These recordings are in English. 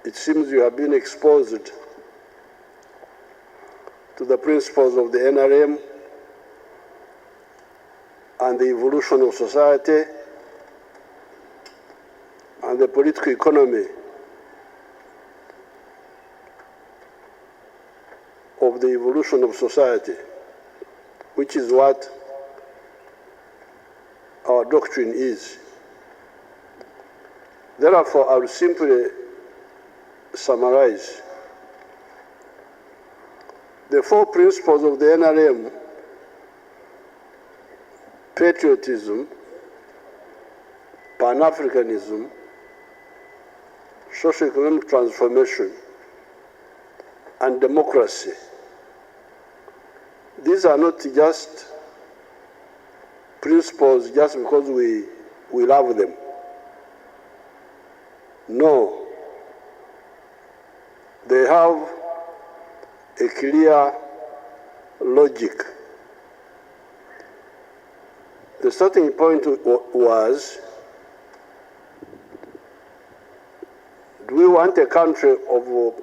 it seems you have been exposed to the principles of the NRM and the evolution of society and the political economy of the evolution of society, which is what our doctrine is. Therefore, I will simply summarize. The four principles of the NRM: patriotism, Pan-Africanism, socio-economic transformation, and democracy. These are not just principles just because we love them. No. They have a clear logic. The starting point was, do we want a country of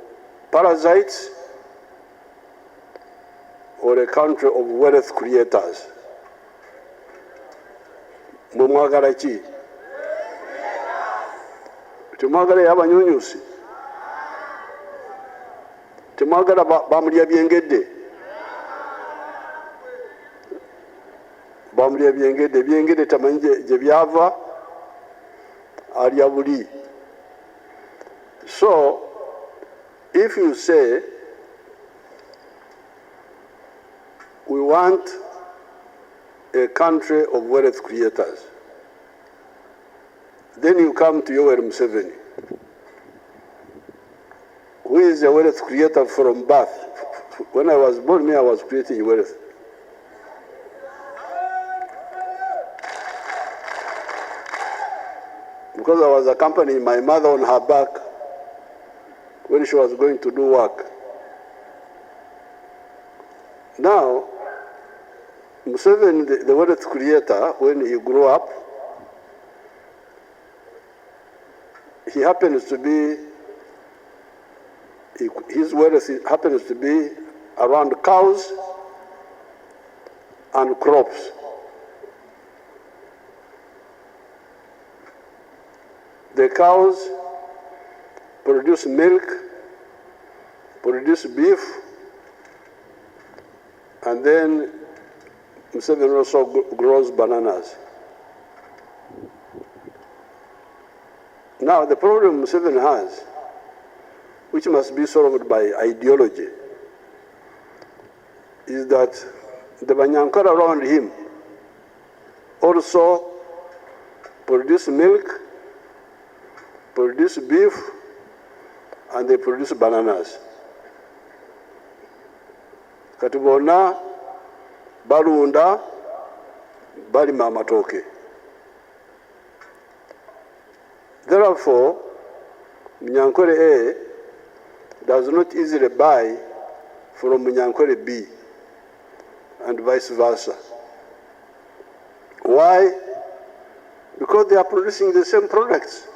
parasites or a country of wealth creators? Mwagala ki? Temwagala y'abanyunyusi? Temwagala bamulya byengedde? Bamulya byengedde, byengedde tamanyi gye byava, alya buli. So, if you say, we want a country of wealth creators, then you come to Yoweri Museveni, who is a wealth creator from birth. When I was born, I was creating wealth. Because I was accompanying my mother on her back when she was going to do work. Now, Museveni, the wealth creator, when he grew up, he happens to be, his wealth happens to be around cows and crops. The cows produce milk, produce beef, and then Museveni also grows bananas. Now, the problem Museveni has, which must be solved by ideology, is that the Banyankara around him also produce milk, produce beef, and they produce bananas. Kati bonna balunda balima amatooke. Therefore, Munyankore A does not easily buy from Munyankore B, and vice versa. Why? Because they are producing the same products.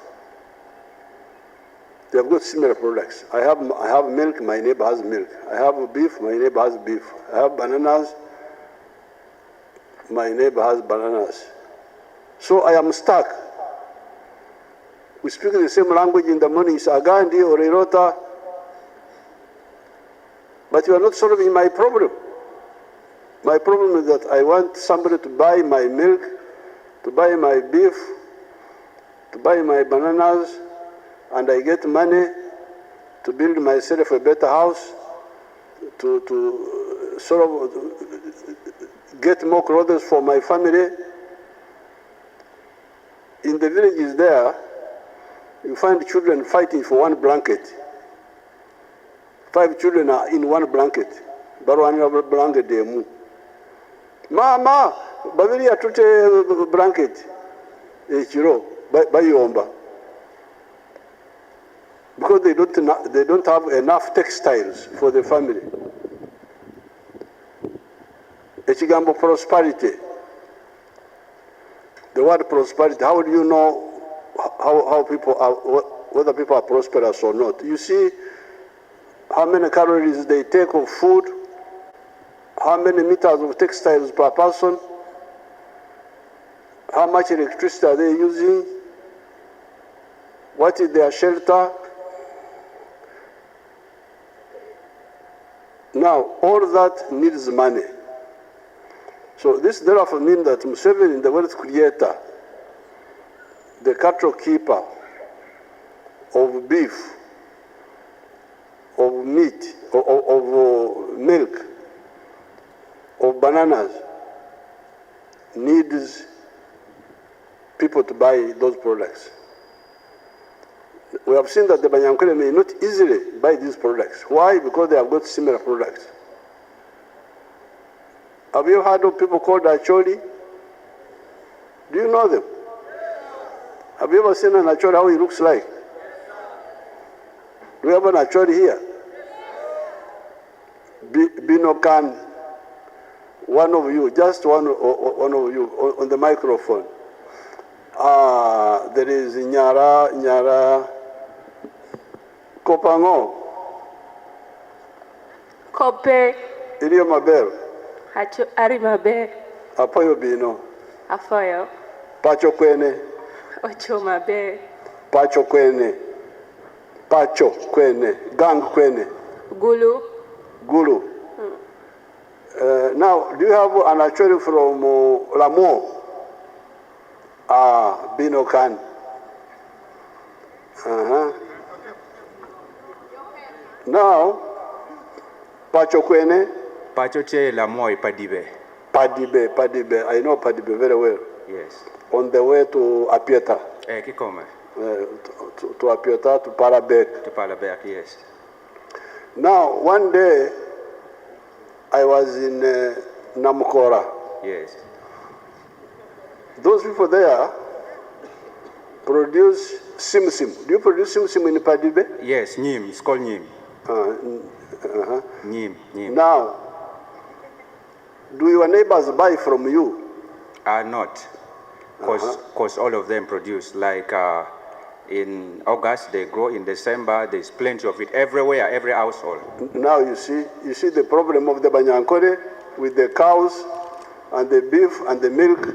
They have got similar products. I have milk, my neighbor has milk. I have beef, my neighbor has beef. I have bananas, my neighbor has bananas. So I am stuck. We speak the same language in the morning, it's Agandi or Irota, but you are not solving my problem. My problem is that I want somebody to buy my milk, to buy my beef, to buy my bananas, and I get money to build myself a better house, to sort of get more clothes for my family. In the villages there, you find children fighting for one blanket. 5 children are in one blanket. Barwanira blanket demu. Mama, babiri atute blanket. Echiro, bayomba. Because they don't have enough textiles for the family. Echigambo prosperity. The word prosperity, how do you know how people are, whether people are prosperous or not. You see how many calories they take of food, how many meters of textiles per person, how much electricity are they using, what is their shelter. Now, all that needs money. So this therefore means that Museveni, the wealth creator, the cattle keeper of beef, of meat, of milk, of bananas, needs people to buy those products. We have seen that the Banyankole may not easily buy these products. Why? Because they have got similar products. Have you heard of people called Acholi? Do you know them? Have you ever seen an Acholi, how he looks like? Do we have an Acholi here? Binokan, one of you, just one of you on the microphone. There is Nyara, Kopango. Kope. Iliyo Mabel. Ari Mabel. Apoyo Bino. Afoyo. Pacho Kwene. Ocho Mabel. Pacho Kwene. Pacho Kwene. Gang Kwene. Gulu. Gulu. Now, do you have an Acholi from Lamo? Bino Khan. Now, Pacho Kwene. Pacho che Lamoy Padibe. Padibe. I know Padibe very well. Yes. On the way to Apieta. Kikome. To Apieta, to Parabek. To Parabek, yes. Now, one day, I was in Namukora. Yes. Those people there produce simsim. Do you produce simsim in Padibe? Yes, Nyim. It's called Nyim. Nyim. Now, do your neighbors buy from you? Not. Because all of them produce. Like in August, they grow. In December, there's plenty of it everywhere, every household. Now you see the problem of the Banyankole with the cows and the beef and the milk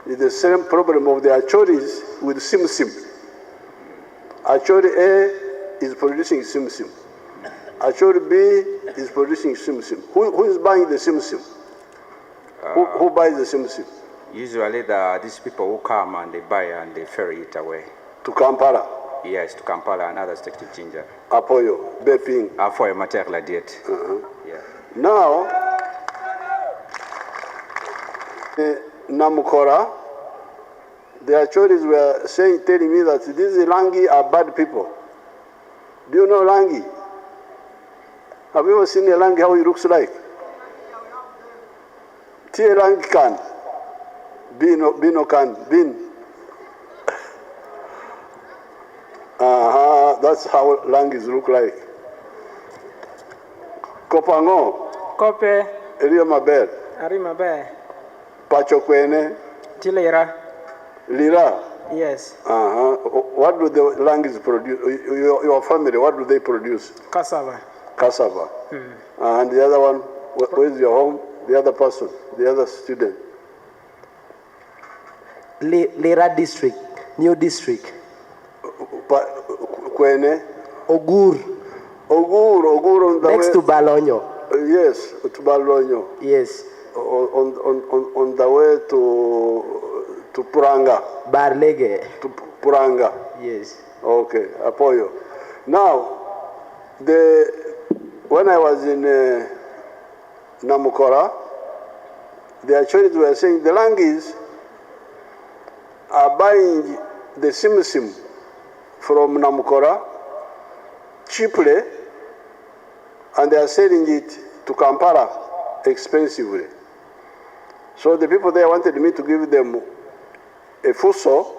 is the same problem of the Achoris with simsim. Achori A is producing simsim. Achori B is producing simsim. Who is buying the simsim? Who buys the simsim? Usually these people who come and they buy and they ferry it away. To Kampala? Yes, to Kampala and other states to Jinja. Apoyo, Beping. Apoyo material diet. Yeah. Now, Namukora, the Achoris were telling me that these Langi are bad people. Do you know Langi? Have you ever seen a Langi, how he looks like? Tie Langi kan, Bino kan, Bin. That's how Langis look like. Kopango. Kope. Iliyo Mabel. Ari Mabel. Pacho Kwene. Tilera. Lira. Yes. What do the Langis produce? Your family, what do they produce? Cassava. Cassava. And the other one, where is your home? The other person, the other student. Lira district, new district. Kwene? Ogur. On the next way. to Balonyo. Yes, to Balonyo. Yes. On the way to Puranga. Barlege. To Puranga. Yes. Okay, Apoyo. Now, when I was in Namukora, the Achoris were saying the Langis are buying the simsim from Namukora cheaply, and they are selling it to Kampala expensively. So the people there wanted me to give them a fuso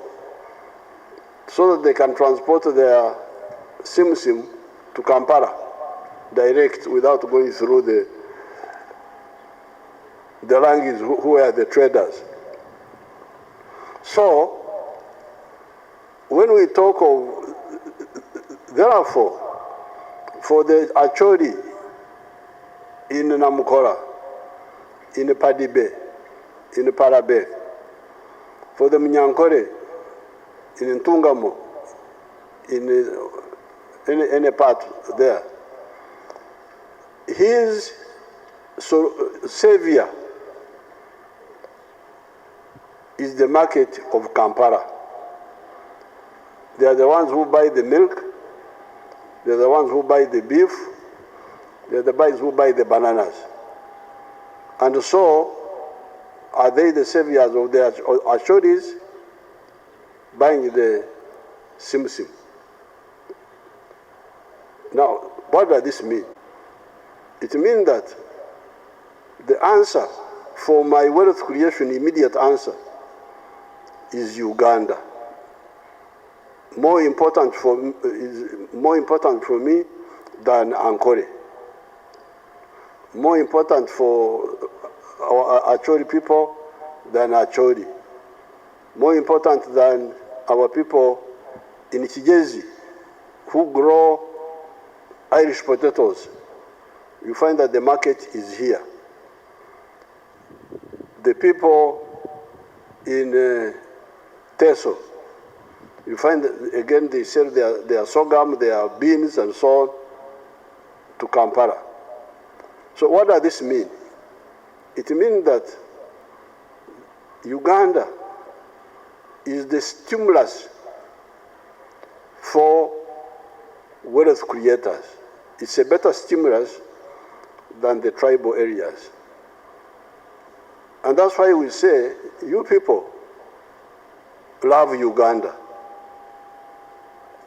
so that they can transport their simsim to Kampala direct without going through the Langis who are the traders. So when we talk of Therefore, for the Acholi in Namukora, in Padibe, in Parabe, for the Mnyankore in Ntungamo, in any part there, his savior is the market of Kampala. They are the ones who buy the milk, they are the ones who buy the beef, they are the ones who buy the bananas. And so, are they the saviors of the Achoris buying the simsim? Now, what does this mean? It means that the answer for my wealth creation, immediate answer, is Uganda. More important for me than Ankole. More important for our Acholi people than Acholi. More important than our people in Kijezi who grow Irish potatoes. You find that the market is here. The people in Teso, you find that, again, they sell their sorghum, their beans, and so on to Kampala. So what does this mean? It means that Uganda is the stimulus for wealth creators. It's a better stimulus than the tribal areas. And that's why we say, you people love Uganda.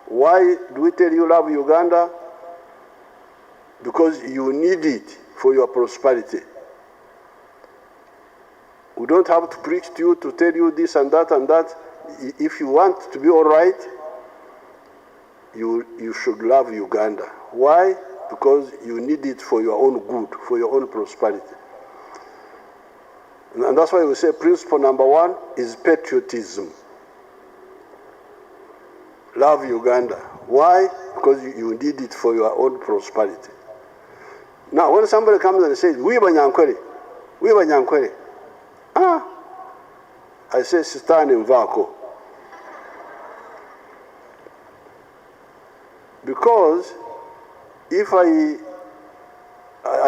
Why do we tell you love Uganda? Because you need it for your prosperity. We don't have to preach to you to tell you this and that and that. If you want to be all right, you should love Uganda. Why? Because you need it for your own good, for your own prosperity. And that's why we say principle number one is patriotism. Love Uganda. Why? Because you need it for your own prosperity. Now, when somebody comes and says, we Banyankwere, I say, stand in Vako. Because if I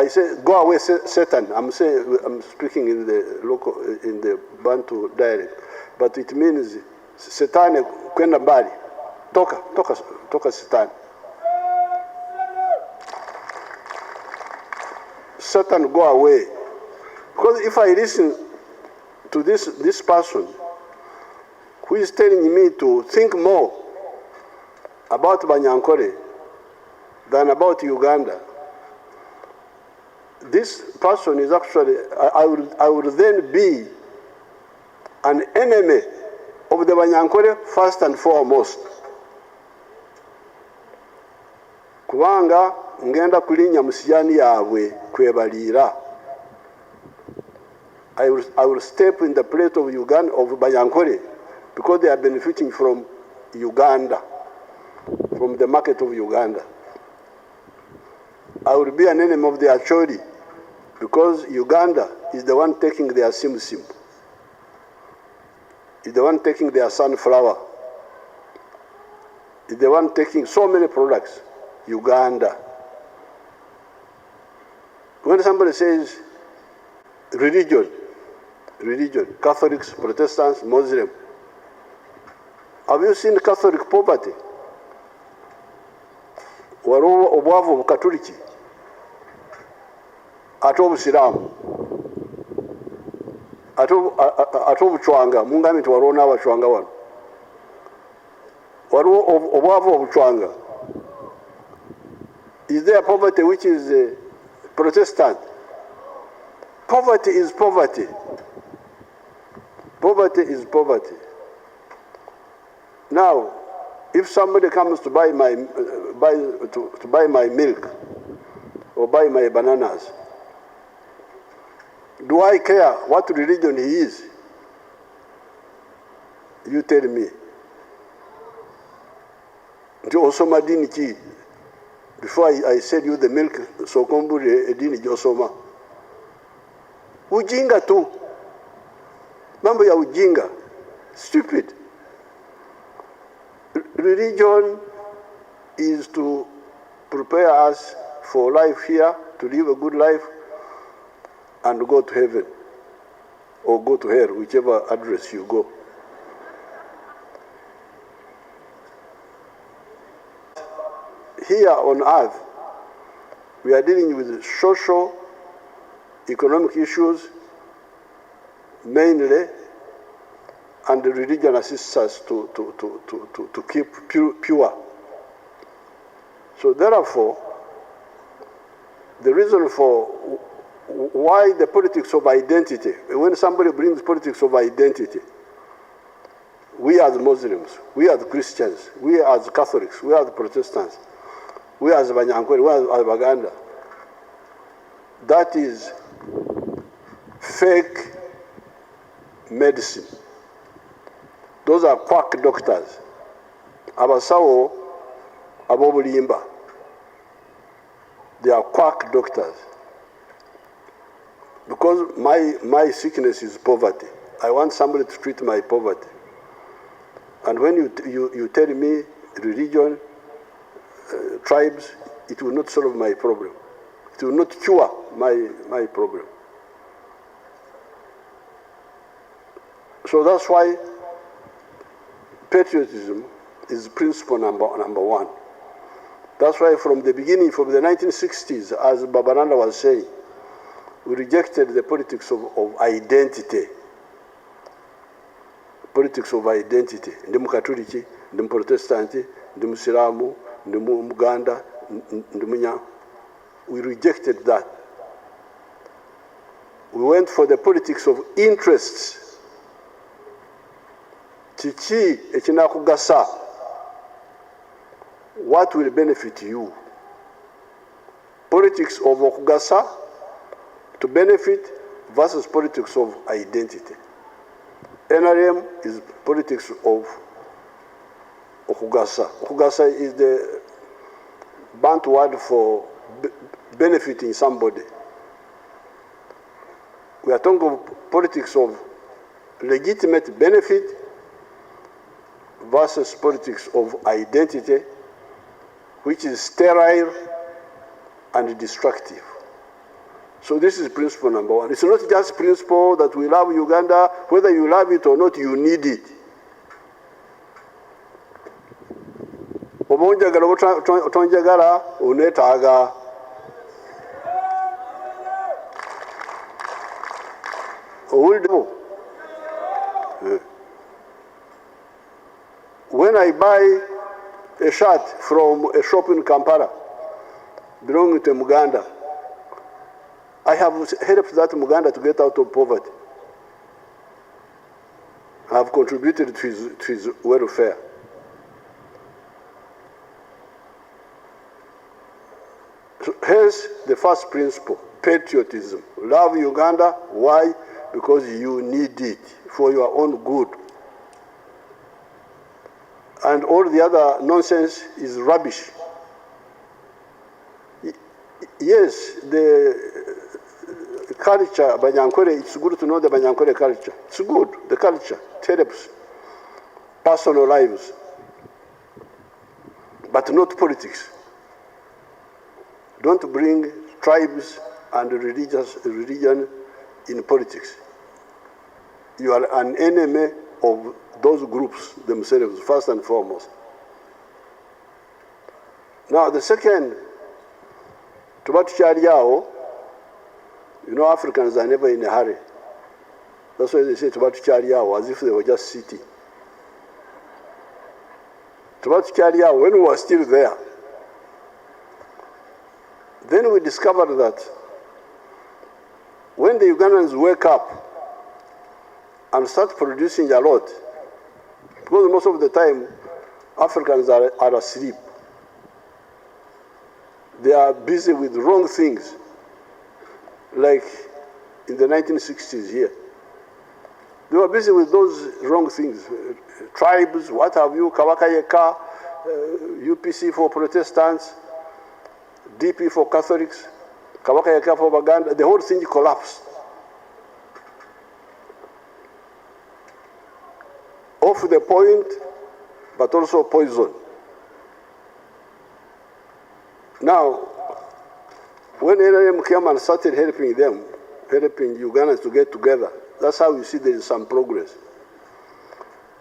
say, go away, Satan, I'm speaking in the Bantu dialect, but it means, Satan, kwenda mbali. Toka Satan. Satan, go away. Because if I listen to this person who is telling me to think more about Banyankore than about Uganda, this person is actually, I would then be an enemy of the Banyankore first and foremost. Kubanga ngenda kulinya musiyani yawe kwebalira. I will step in the plate of Uganda, of Banyankore, because they are benefiting from Uganda, from the market of Uganda. I will be an enemy of the Acholi, because Uganda is the one taking their simsim, is the one taking their sunflower, is the one taking so many products. Uganda. When somebody says religion, Catholics, Protestants, Muslim, have you seen Catholic poverty? Waliwo obwavu obukatuliki ate obusiraamu ate obucwanga mungambi nti waliwo n'abacwanga wano waliwo obwavu obucwanga. Is there poverty which is Protestant? Poverty is poverty. Poverty is poverty. Now, if somebody comes to buy my milk or buy my bananas, do I care what religion he is? You tell me. Nti osoma dini ki? Before I said you the milk, so kombure dini josoma. Ujinga tu. Mambo ya ujinga. Stupid. Religion is to prepare us for life here, to live a good life, and go to heaven, or go to hell, whichever address you go. Here on earth, we are dealing with social, economic issues, mainly, and the religion assists us to keep pure. So therefore, the reason for why the politics of identity, when somebody brings politics of identity, we as Muslims, we as Christians, we as Catholics, we as Protestants, we as Banyankore, we as Baganda, that is fake medicine. Those are quack doctors. Abasawo, abobulimba. They are quack doctors. Because my sickness is poverty. I want somebody to treat my poverty. And when you tell me religion, tribes, it will not solve my problem. It will not cure my problem. So that's why patriotism is principle number one. That's why from the beginning, from the 1960s, as Babananda was saying, we rejected the politics of identity. Politics of identity. Ndi Mukatoliki, ndi Protestanti, ndi Musilamu, ndi Muganda, ndi Munya. We rejected that. We went for the politics of interests. Kiki ekinakugasa. What will benefit you? Politics of okugasa to benefit versus politics of identity. NRM is politics of okugasa. Okugasa is the Bantu word for benefiting somebody. We are talking of politics of legitimate benefit versus politics of identity, which is sterile and destructive. So this is principle number one. It's not just principle that we love Uganda, whether you love it or not, you need it. Obonjagala otonjagala unetaga. When I buy a shirt from a shop in Kampala belonging to Muganda, I have helped that Muganda to get out of poverty. I have contributed to his welfare. So hence, the first principle, patriotism. Love Uganda. Why? Because you need it for your own good. And all the other nonsense is rubbish. Yes, the culture, Banyankore, it's good to know the Banyankore culture. It's good, the culture, helps personal lives, but not politics. Don't bring tribes and religion in politics. You are an enemy of those groups themselves, first and foremost. Now, the second, Tubatu you know, Africans are never in a hurry. That's why they say Tubatu Chariao, as if they were just sitting. Tubatu Chariao, when we were still there, then we discovered that when the Ugandans wake up and start producing a lot, because most of the time Africans are asleep. They are busy with wrong things, like in the 1960s here. They were busy with those wrong things. Tribes, what have you, Kawakayeka, UPC for Protestants, DP for Catholics, Kabaka Yaka for Baganda, the whole thing collapsed. Off the point, but also poison. Now, when NRM came and started helping them, helping Ugandans to get together, that's how you see there is some progress.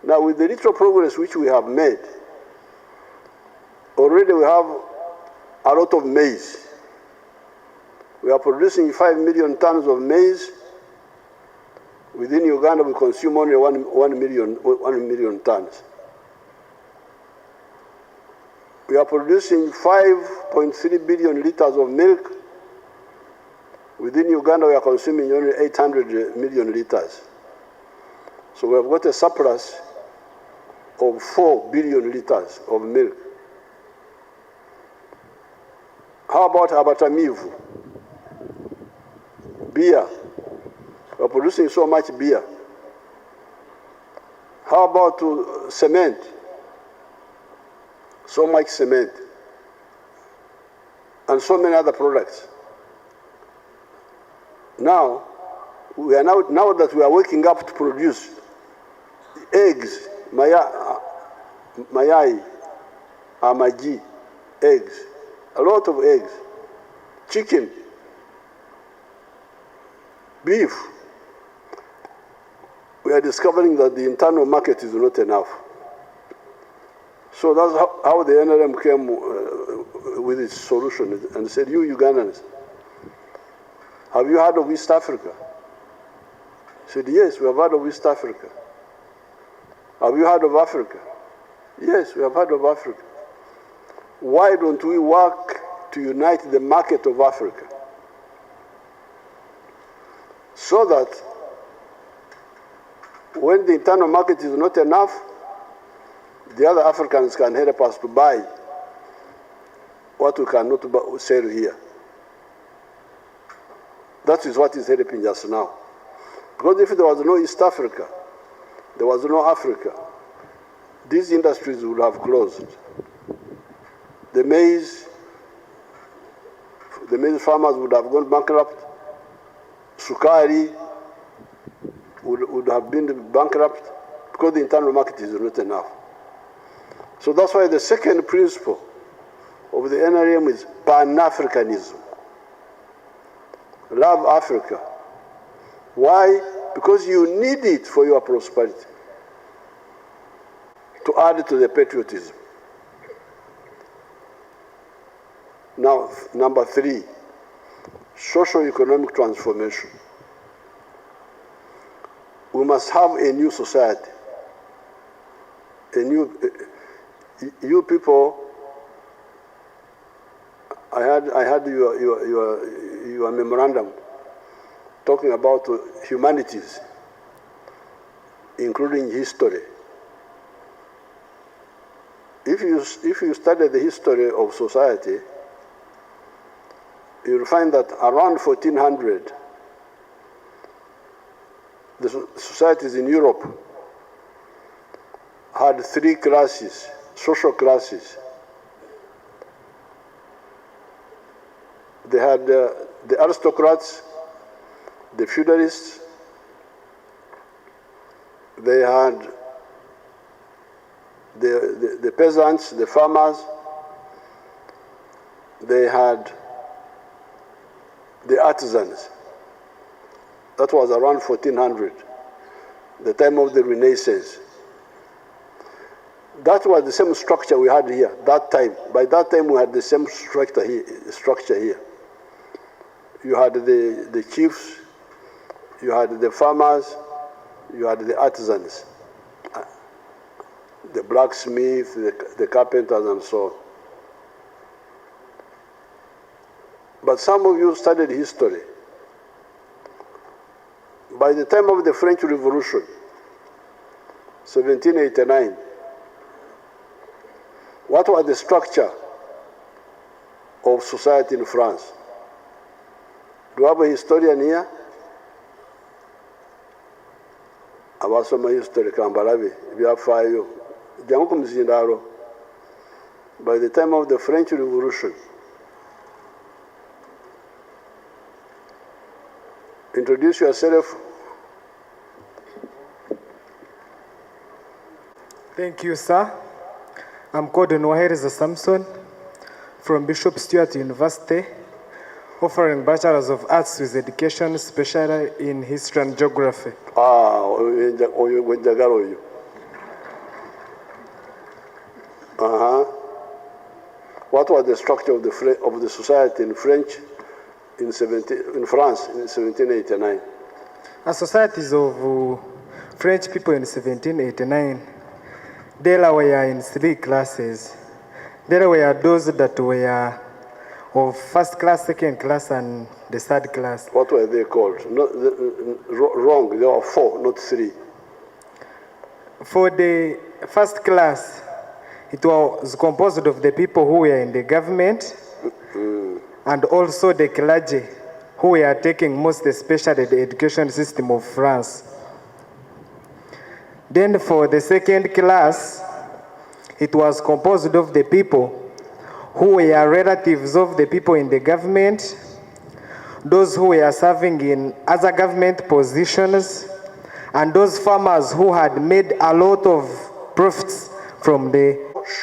Now, with the little progress which we have made, already we have a lot of maize. We are producing 5 million tons of maize. Within Uganda, we consume only 1 million tons. We are producing 5.3 billion liters of milk. Within Uganda, we are consuming only 800 million liters. So we have got a surplus of 4 billion liters of milk. How about abatamivu? Beer. We are producing so much beer. How about cement? So much cement. And so many other products. Now that we are waking up to produce eggs, mayai, amaji, eggs, a lot of eggs, chicken, beef, we are discovering that the internal market is not enough. So that's how the NRM came with its solution and said, you Ugandans, have you heard of East Africa? I said, yes, we have heard of East Africa. Have you heard of Africa? Yes, we have heard of Africa. Why don't we work to unite the market of Africa so that when the internal market is not enough, the other Africans can help us to buy what we cannot sell here. That is what is helping us now. Because if there was no East Africa, there was no Africa, these industries would have closed. The maize farmers would have gone bankrupt. Sukari would have been bankrupt because the internal market is not enough. So that's why the second principle of the NRM is Pan-Africanism. Love Africa. Why? Because you need it for your prosperity. To add to the patriotism. Now, number 3, socio-economic transformation. We must have a new society. You people, I had your memorandum talking about humanities, including history. If you study the history of society, you'll find that around 1400, the societies in Europe had 3 classes, social classes. They had the aristocrats, the feudalists, they had the peasants, the farmers, they had the artisans. That was around 1400, the time of the Renaissance. That was the same structure we had here, that time. By that time, we had the same structure here. You had the chiefs, you had the farmers, you had the artisans, the blacksmiths, the carpenters, and so on. But some of you studied history. By the time of the French Revolution, 1789, what was the structure of society in France? Do you have a historian here? Abasoma history kambalabe byafaayo jangu kumuzindalo. by the time of the French Revolution. Introduce yourself. Thank you, sir. I'm called Nwaheriza Samson from Bishop Stewart University, offering Bachelor's of Arts with Education, especially in History and Geography. What was the structure of the society in France in 1789? As societies of French people in 1789, there were in 3 classes. There were those that were of first class, second class, and the 3rd class. What were they called? Wrong, there were 4, not 3. For the first class, it was composed of the people who were in the government and also the clergy who were taking most especially the education system of France. Then for the second class, it was composed of the people who were relatives of the people in the government, those who were serving in other government positions, and those farmers who had made a lot of profits from the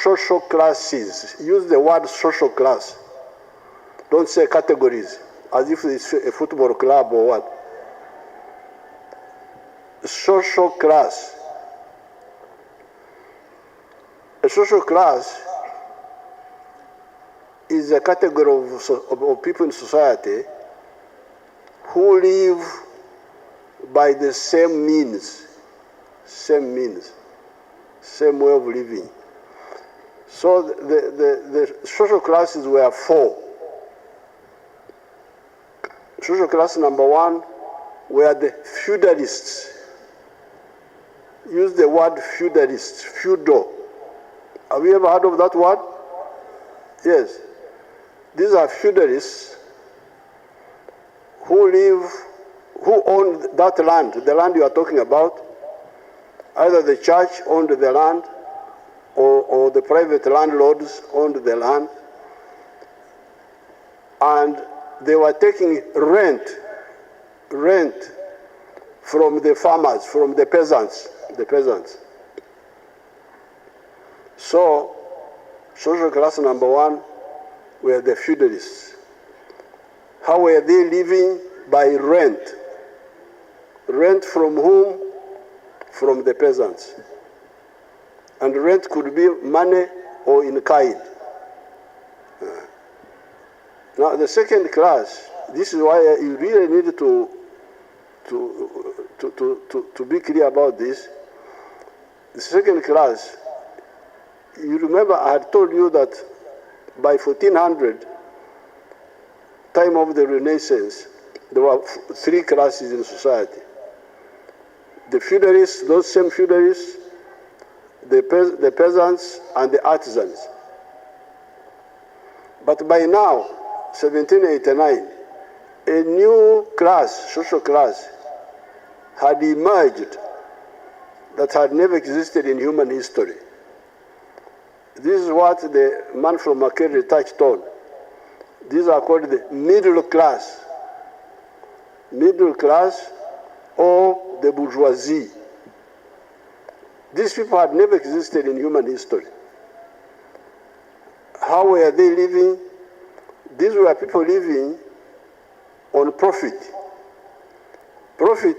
social classes. Use the word social class. Don't say categories, as if it's a football club or what. Social class. A social class is a category of people in society who live by the same means, same way of living. So the social classes were 4. Social class number 1 were the feudalists. Use the word feudalist, feudal. Have you ever heard of that word? Yes. These are feudalists who own that land, the land you are talking about. Either the church owned the land or the private landlords owned the land. And they were taking rent from the farmers, from the peasants. So, social class number 1 were the feudalists. How were they living? By rent. Rent from whom? From the peasants. And rent could be money or in kind. Now the second class, this is why you really need to be clear about this. The second class, you remember I had told you that by 1400, time of the Renaissance, there were 3 classes in society. The feudalists, those same feudalists, the peasants, and the artisans. But by now, 1789, a new class, social class, had emerged that had never existed in human history. This is what the man from Makerere touched on. These are called the middle class. Middle class or the bourgeoisie. These people had never existed in human history. How were they living? These were people living on profit. Profit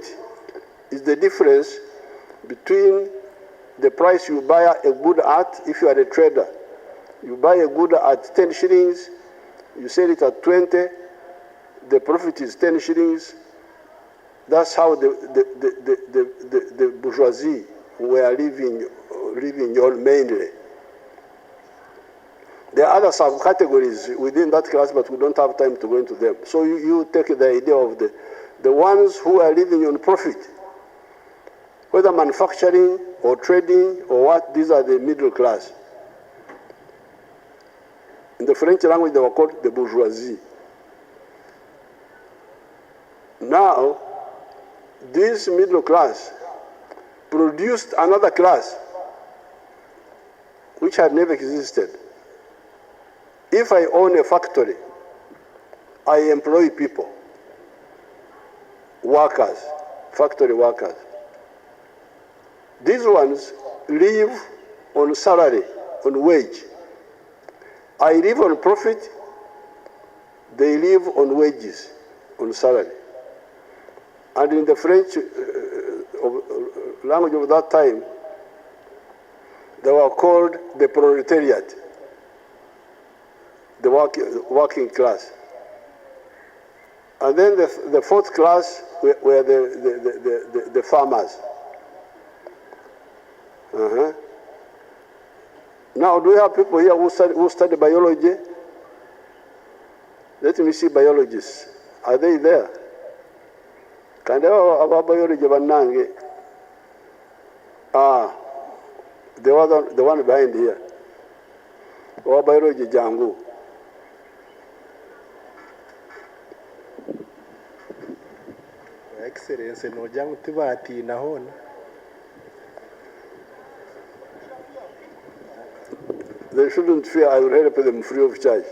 is the difference between the price you buy a good at if you are a trader. You buy a good at 10 shillings, you sell it at 20, the profit is 10 shillings. That's how the bourgeoisie were living on mainly. There are other subcategories within that class, but we don't have time to go into them. So you take the idea of the ones who are living on profit, whether manufacturing or trading or what, these are the middle class. In the French language, they were called the bourgeoisie. Now, this middle class produced another class which had never existed. If I own a factory, I employ people, workers, factory workers. These ones live on salary, on wage. I live on profit, they live on wages, on salary. And in the French language of that time, they were called the proletariat, the working class. And then the fourth class were the farmers. Now, do we have people here who study biology? Let me see biologists. Are they there? Can they have biology banange? The one behind here. Or biology jangu. Excellency, no jangu tibati nahona. They shouldn't fear, I will help them free of charge.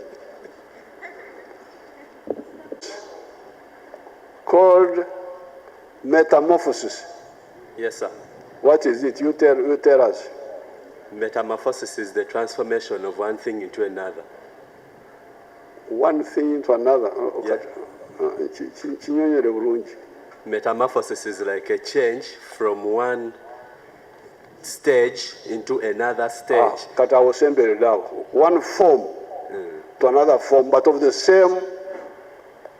Called metamorphosis. Yes, sir. What is it? You tell us. Metamorphosis is the transformation of one thing into another. One thing into another. Metamorphosis is like a change from one stage into another stage. One form to another form, but of the same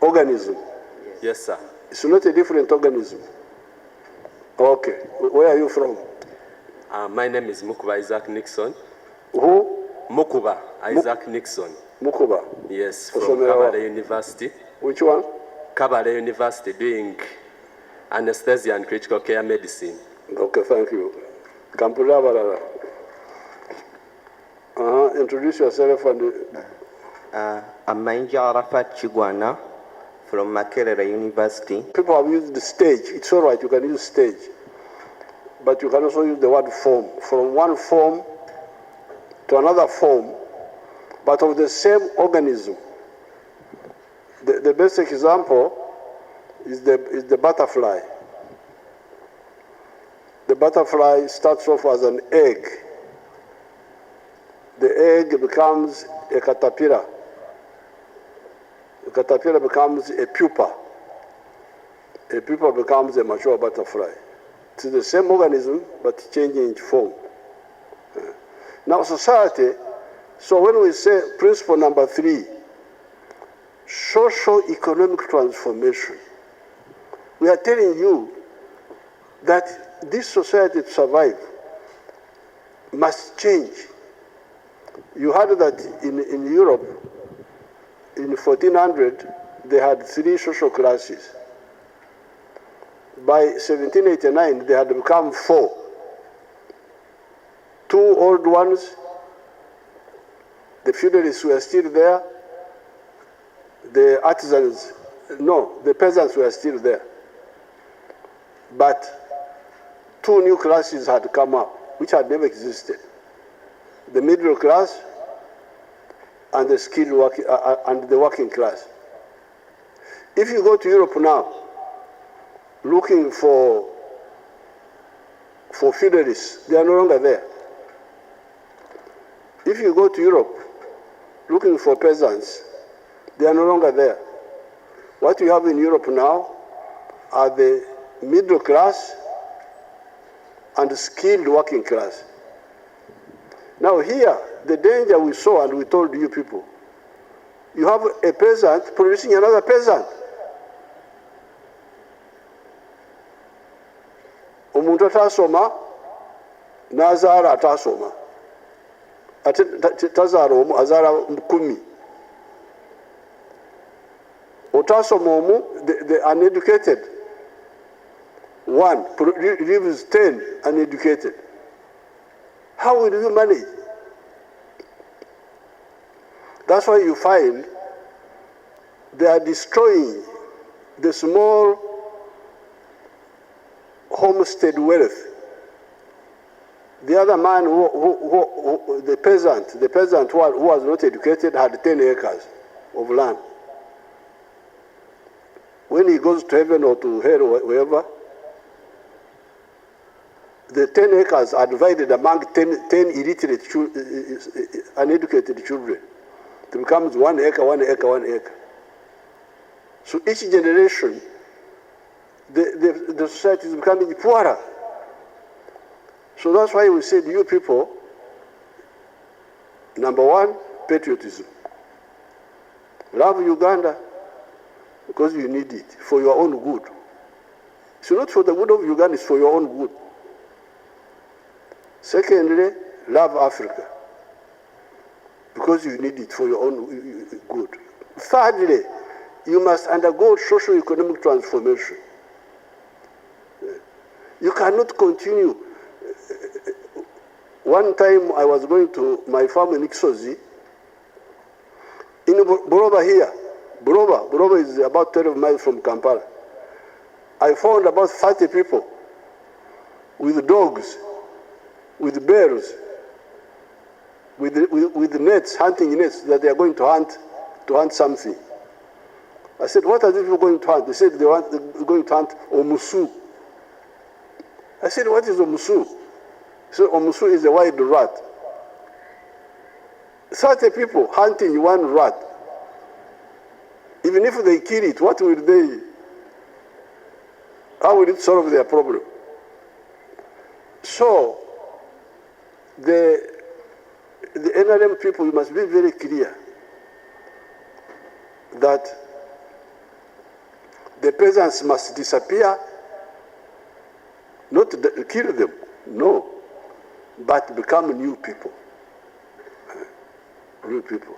organism. Yes, sir. It's not a different organism. Okay. Where are you from? My name is Mukuba Isaac Nixon. Who? Mukuba Isaac Nixon. Mukuba? Yes, from Kabale University. Which one? Kabale University, doing anesthesia and critical care medicine. Okay, thank you. Introduce yourself and... I'm Mainja Arafat Chigwana from Makerere University. People have used the stage. It's all right, you can use stage. But you can also use the word form. From one form to another form, but of the same organism. The basic example is the butterfly. The butterfly starts off as an egg. The egg becomes a caterpillar. The caterpillar becomes a pupa. A pupa becomes a mature butterfly. It's the same organism, but changing its form. Now society, so when we say principle number 3, socio-economic transformation, we are telling you that this society to survive must change. You heard that in Europe, in 1400, they had 3 social classes. By 1789, they had become 4. 2 old ones, the feudalists were still there, the artisans, no, the peasants were still there. But 2 new classes had come up, which had never existed. The middle class and the skilled working, and the working class. If you go to Europe now, looking for feudalists, they are no longer there. If you go to Europe, looking for peasants, they are no longer there. What you have in Europe now are the middle class and the skilled working class. Now here, the danger we saw and we told you people, you have a peasant producing another peasant. Omuntu atasoma, n'azaala atasoma. Ate tazaala omu, azaala 10. Otasoma omu, the uneducated one leaves 10 uneducated. How will you manage? That's why you find they are destroying the small homestead wealth. The other man, the peasant who was not educated, had 10 acres of land. When he goes to heaven or to hell or wherever, the 10 acres are divided among 10 illiterate, uneducated children. It becomes 1 acre, 1 acre, 1 acre. So each generation, the society is becoming poorer. So that's why we said, you people, number one, patriotism. Love Uganda because you need it for your own good. It's not for the good of Uganda, it's for your own good. Secondly, love Africa because you need it for your own good. Thirdly, you must undergo socio-economic transformation. You cannot continue. One time I was going to my farm in Ixozi, in Buroba here. Buroba is about 12 miles from Kampala. I found about 30 people with dogs, with bears, with nets, hunting nets, that they are going to hunt something. I said, what are these people going to hunt? They said they're going to hunt omusu. I said, what is omusu? So omusu is a wild rat. 30 people hunting one rat. Even if they kill it, what will they? How will it solve their problem? So the NRM people, you must be very clear that the peasants must disappear, not kill them, no, but become new people. New people.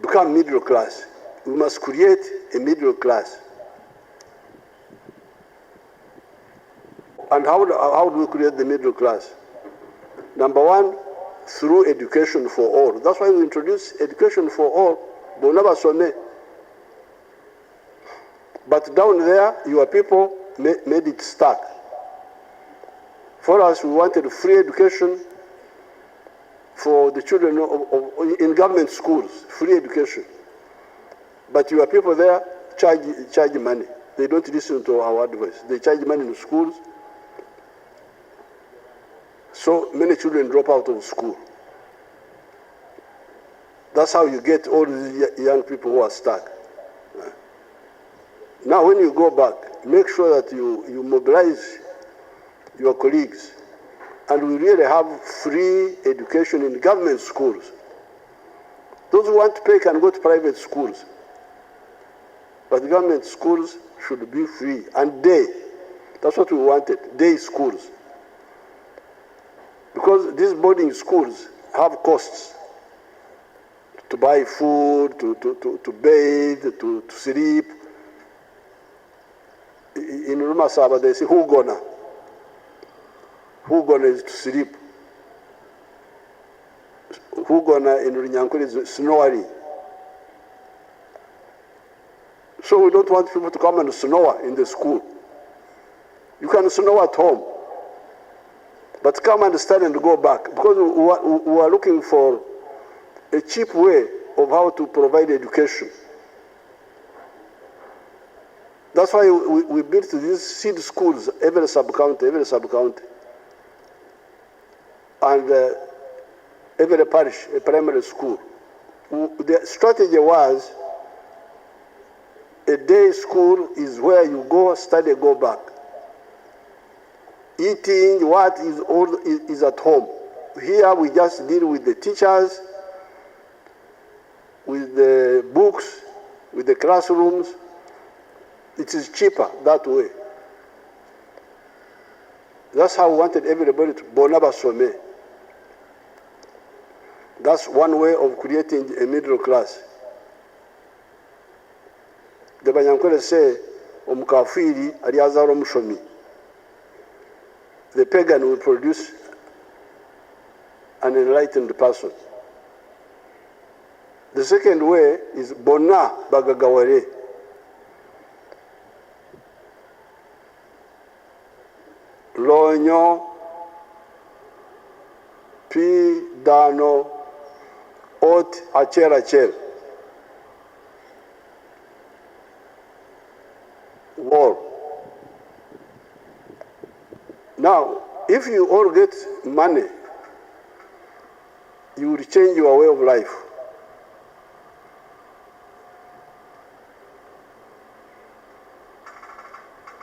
Become middle class. We must create a middle class. And how do we create the middle class? Number one, through education for all. That's why we introduced education for all. But down there, your people made it stuck. For us, we wanted free education for the children in government schools, free education. But your people there charge money. They don't listen to our advice. They charge money in schools. So many children drop out of school. That's how you get all these young people who are stuck. Now when you go back, make sure that you mobilize your colleagues, and we really have free education in government schools. Those who want to pay can go to private schools. But the government schools should be free, and day. That's what we wanted, day schools. Because these boarding schools have costs to buy food, to bathe, to sleep. In Rumasaba, they say, who gonna? Who gonna is to sleep? Who gonna in Runyankuri is snoring? So we don't want people to come and snore in the school. You can snore at home, but come and study and go back, because we are looking for a cheap way of how to provide education. That's why we built these seed schools, every sub-county, and every parish, a primary school. The strategy was, a day school is where you go, study, go back. Eating, what is all is at home. Here we just deal with the teachers, with the books, with the classrooms. It is cheaper that way. That's how we wanted everybody to bonaba some. That's one way of creating a middle class. The Banyankole say, omukafiri aliazaro mushomi. The pagan will produce an enlightened person. The second way is bona bagagaware. Law Nyo, Pi Dano, Ot Achel. War. Now, if you all get money, you will change your way of life.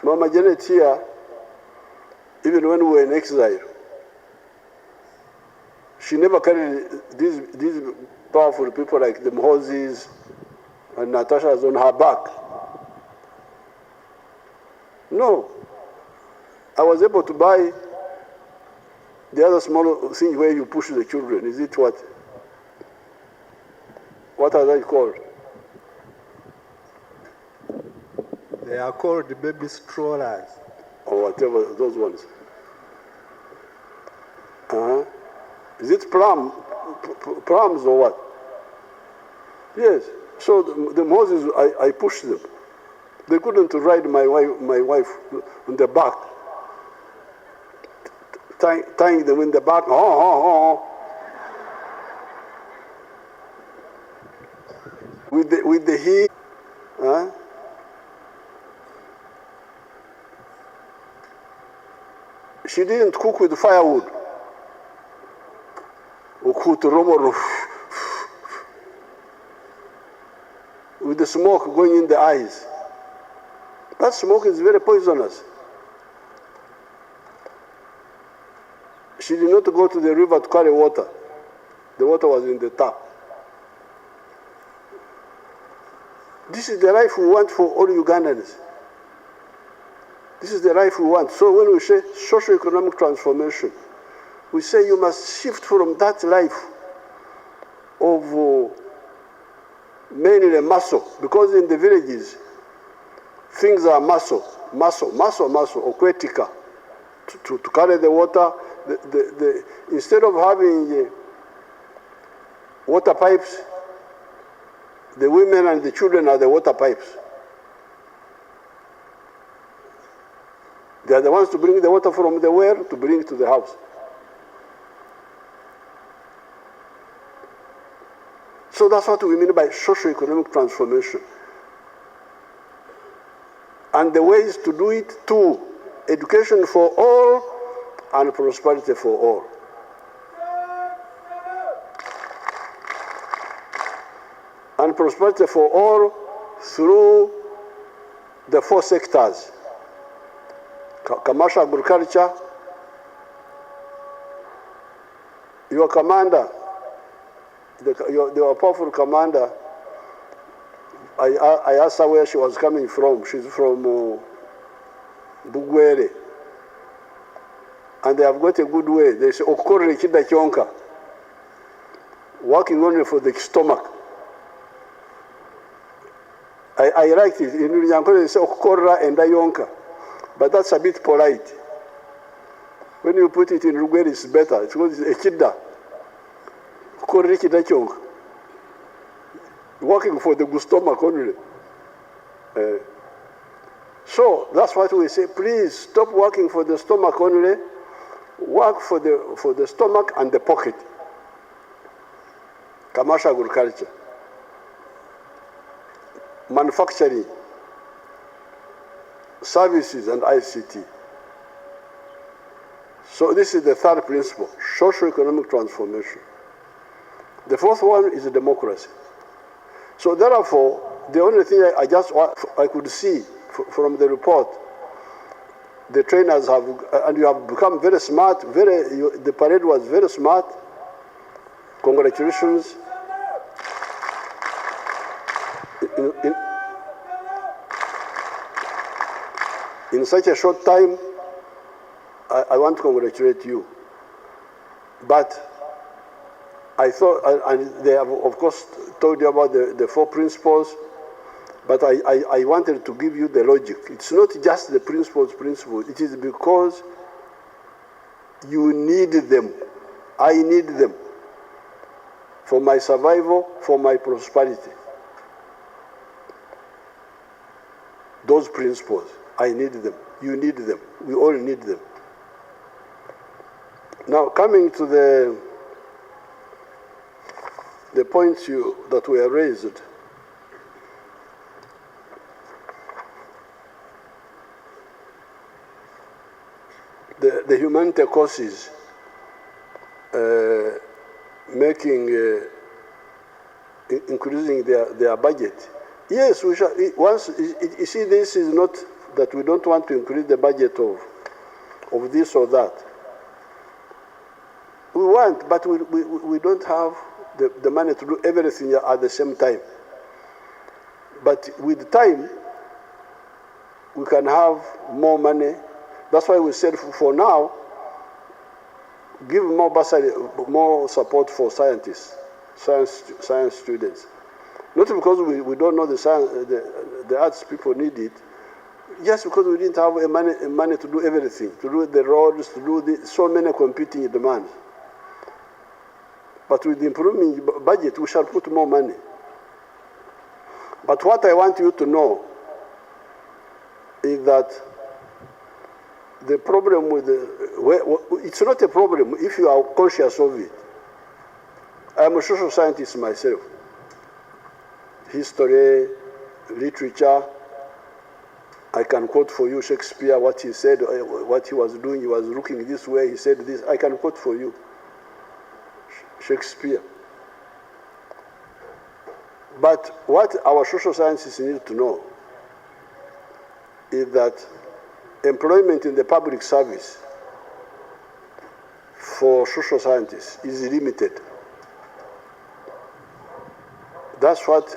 Mama Janet here, even when we were in exile, she never carried these powerful people like the Moses and Natasha's on her back. No. I was able to buy the other small thing where you push the children. Is it what? What are they called? They are called baby strollers. Or whatever, those ones. Is it plums or what? Yes. So the Moses, I pushed them. They couldn't ride my wife on the back. Tying them in the back. With the heat. She didn't cook with firewood. With the smoke going in the eyes. That smoke is very poisonous. She did not go to the river to carry water. The water was in the tap. This is the life we want for all Ugandans. This is the life we want. So when we say socio-economic transformation, we say you must shift from that life of mainly muscle, because in the villages, things are muscle, okwetika, to carry the water. Instead of having water pipes, the women and the children are the water pipes. They are the ones to bring the water from the well to bring to the house. So that's what we mean by socio-economic transformation. And the ways to do it, two: education for all and prosperity for all. And prosperity for all through the four sectors: commercial, agriculture. Your commander, your powerful commander, I asked her where she was coming from. She's from Bugwere. And they have got a good way. They say, Okore Kida Kionka. Working only for the stomach. I liked it. In Yankole they say Okora and Ayonka. But that's a bit polite. When you put it in Rugwere, it's better. It's called Ekida. Okore Kida Kionka. Working for the stomach only. So that's what we say. Please stop working for the stomach only. Work for the stomach and the pocket. Commercial agriculture. Manufacturing. Services and ICT. So this is the third principle, socio-economic transformation. The fourth one is democracy. So therefore, the only thing I could see from the report, the trainers have, and you have become very smart, the parade was very smart. Congratulations. In such a short time, I want to congratulate you. But I thought, and they have of course told you about the four principles, but I wanted to give you the logic. It's not just the principles, it is because you need them. I need them for my survival, for my prosperity. Those principles, I need them, you need them, we all need them. Now, coming to the points that were raised, the humanitarian courses increasing their budget. Yes, we shall. Once you see, this is not that we don't want to increase the budget of this or that. We want, but we don't have the money to do everything at the same time. But with time, we can have more money. That's why we said for now, give more bursary, more support for scientists, science students. Not because we don't know the science, the arts people need it, just because we didn't have money to do everything, to do the roads, to do so many competing demands. But with the improving budget, we shall put more money. But what I want you to know is that the problem with it's not a problem if you are conscious of it. I'm a social scientist myself. History, literature. I can quote for you Shakespeare, what he said, what he was doing. He was looking this way, he said this. I can quote for you Shakespeare. But what our social scientists need to know is that employment in the public service for social scientists is limited. That's what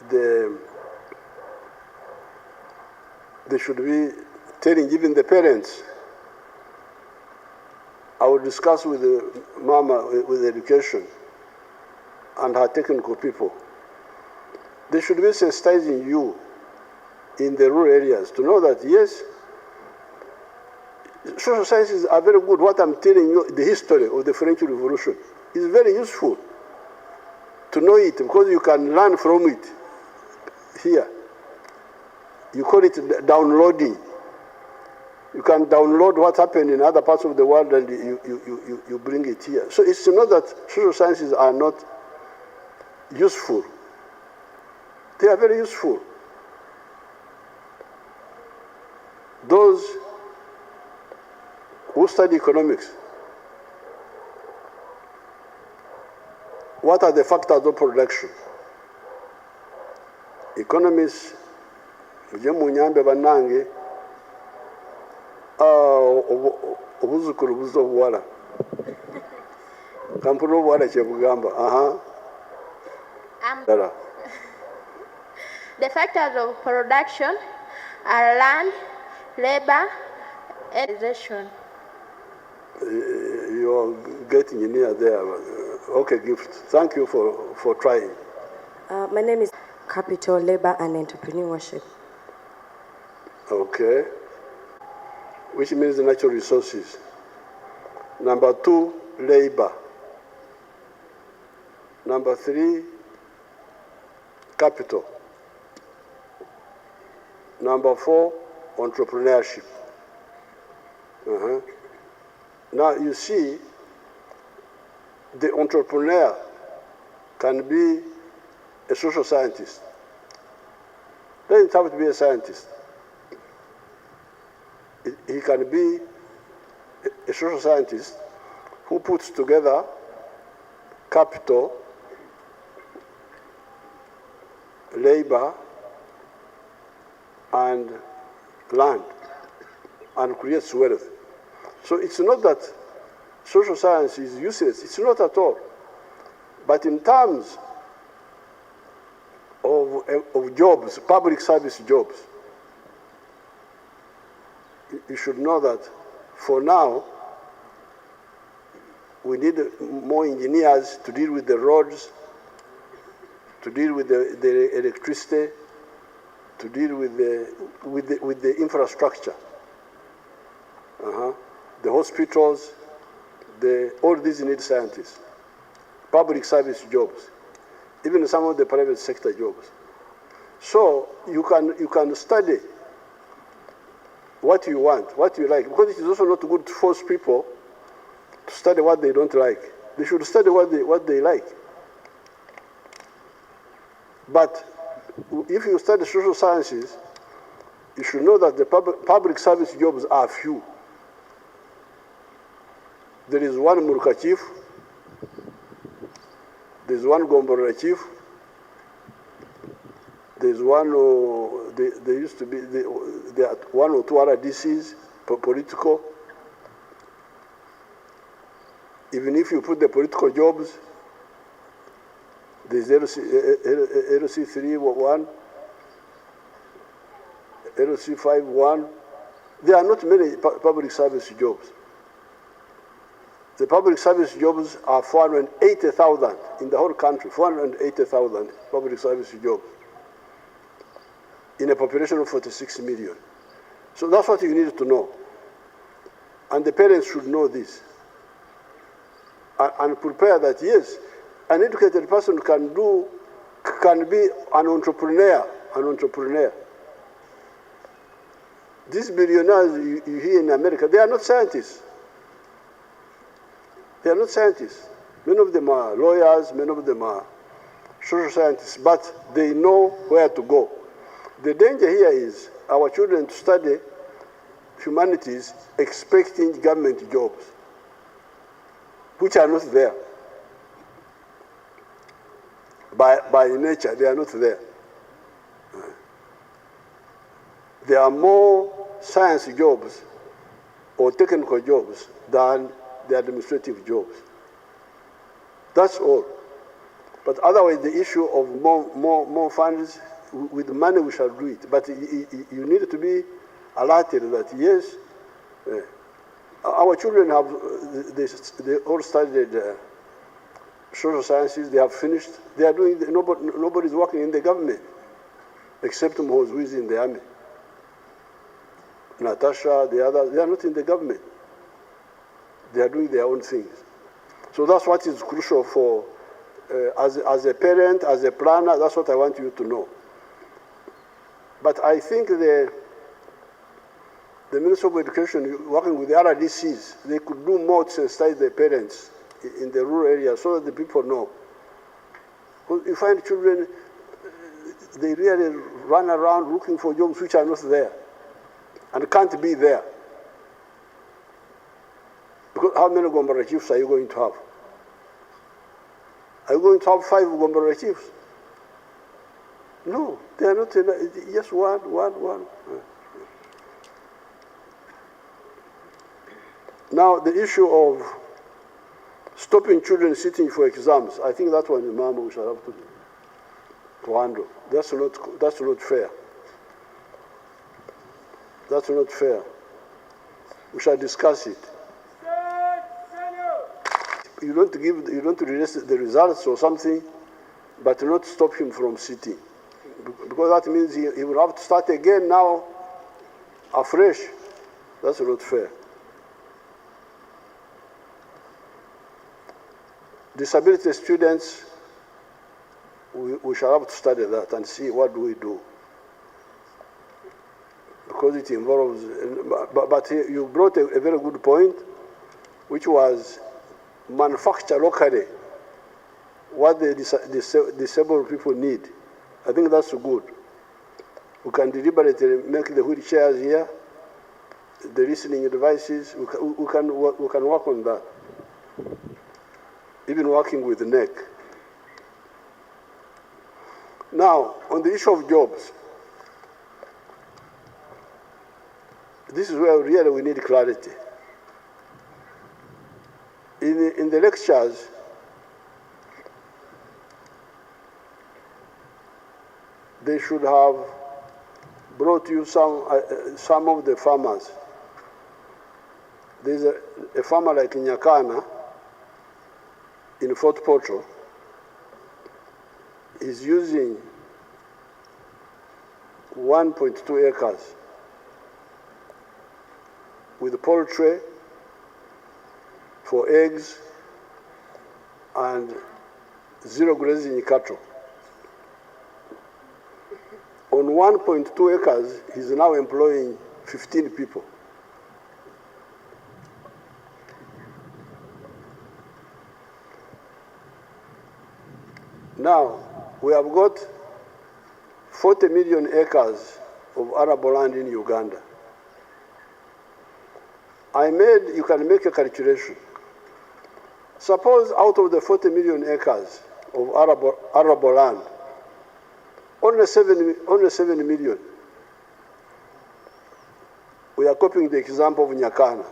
they should be telling even the parents. I will discuss with the mama with education and her technical people. They should be sensitizing you in the rural areas to know that, yes, social sciences are very good. What I'm telling you, the history of the French Revolution, is very useful to know it because you can learn from it here. You call it downloading. You can download what happened in other parts of the world and you bring it here. So it's not that social sciences are not useful. They are very useful. Those who study economics, what are the factors of production? Economists, mujye munyambe banange, obuzukuru buzobuwala. Kampuni obuwala kyebugamba. The factors of production are land, labor, and organization. You're getting near there. Okay, Gift. Thank you for trying. My name is Capital, Labor and Entrepreneurship. Okay. Which means the natural resources. Number 2, labor. Number 3, capital. Number 4, entrepreneurship. Now you see, the entrepreneur can be a social scientist. Doesn't have to be a scientist. He can be a social scientist who puts together capital, labor, and land, and creates wealth. So it's not that social science is useless, it's not at all. But in terms of jobs, public service jobs, you should know that for now, we need more engineers to deal with the roads, to deal with the electricity, to deal with the infrastructure. The hospitals, all these need scientists. Public service jobs, even some of the private sector jobs. So you can study what you want, what you like, because it is also not good to force people to study what they don't like. They should study what they like. But if you study social sciences, you should know that the public service jobs are few. There is one Murka chief, there is one Gombora chief, there is one, there used to be, there are one or two other DCs, political. Even if you put the political jobs, there's LC31, LC51. There are not many public service jobs. The public service jobs are 480,000 in the whole country, 480,000 public service jobs in a population of 46 million. So that's what you need to know. And the parents should know this. And prepare that, yes, an educated person can be an entrepreneur. These billionaires you hear in America, they are not scientists. They are not scientists. Many of them are lawyers, many of them are social scientists, but they know where to go. The danger here is our children to study humanities expecting government jobs, which are not there. By nature, they are not there. There are more science jobs or technical jobs than the administrative jobs. That's all. But otherwise, the issue of more funds, with money we shall do it. But you need to be alerted that, yes, our children have, they all studied social sciences, they have finished. They are doing, nobody's working in the government, except Mhoz, who is in the army. Natasha, the others, they are not in the government. They are doing their own things. So that's what is crucial for, as a parent, as a planner, that's what I want you to know. But I think the Minister of Education, working with the RDCs, they could do more to sensitize the parents in the rural areas so that the people know. Because you find children, they really run around looking for jobs which are not there and can't be there. Because how many Gombora chiefs are you going to have? Are you going to have 5 Gombora chiefs? No, they are not, just one. Now, the issue of stopping children sitting for exams, I think that one, Mama, we shall have to handle. That's not fair. That's not fair. We shall discuss it. You don't release the results or something, but not stop him from sitting. Because that means he will have to start again now, afresh. That's not fair. Disability students, we shall have to study that and see what do we do. Because it involves, but you brought a very good point, which was manufacture locally what the disabled people need. I think that's good. We can deliberately make the wheelchairs here, the listening devices. We can work on that. Even working with the neck. Now, on the issue of jobs, this is where really we need clarity. In the lectures, they should have brought you some of the farmers. There's a farmer like Nyakana in Fort Portal. He's using 1.2 acres with poultry for eggs and 0 grazing cattle. On 1.2 acres, he's now employing 15 people. Now, we have got 40 million acres of arable land in Uganda. You can make a calculation. Suppose out of the 40 million acres of arable land, only 7 million. We are copying the example of Nyakana,